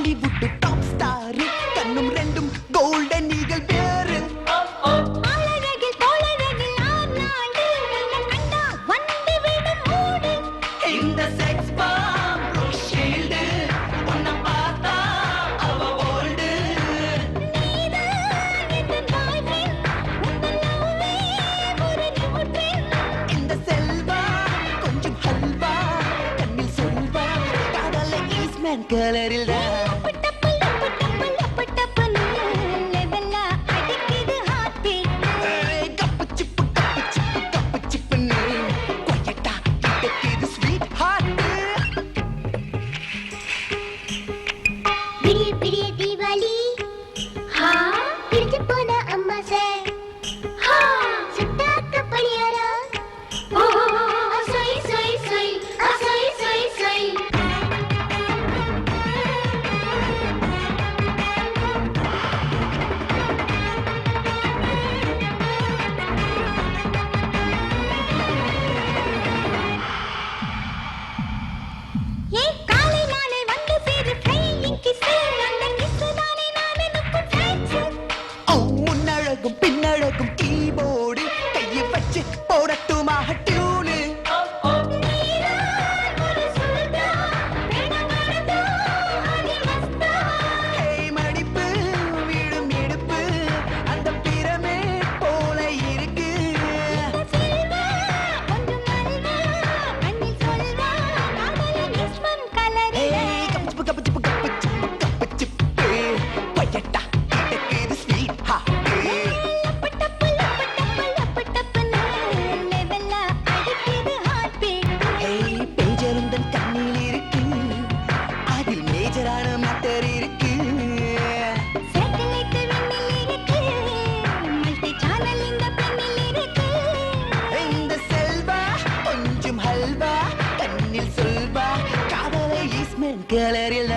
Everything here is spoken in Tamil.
பாலிவுட் டாப் ஸ்டார் கண்ணும் ரெண்டும் கோல்டன் ஈகிள் பேரு அழகில் தோழகில் ஆனாண்டு கண்டா வந்து விடும் மூடு இந்த செக்ஸ் பாம் ஷீல்டு உன்னை பார்த்தா அவ ஓல்டு நீதான் என் பாய்ஃப்ரெண்ட் உன் லவ்வே ஒரு நியூட்ரன் இந்த செல்வா கொஞ்சம் ஹல்வா கண்ணில் சொல்வா காதல ஈஸ்மேன் கலரில் பின்னழகும் கீபோர்டு கையை வச்சு போடட்டுமாக டியூனு மடிப்பு வீடும் எடுப்பு அந்த பிரமே போல இருக்கு கப்பு கப்பு கப்பு கப்பு சிப்பு கொய்யட்டா இது ஸ்வீட் ஹா கலரில்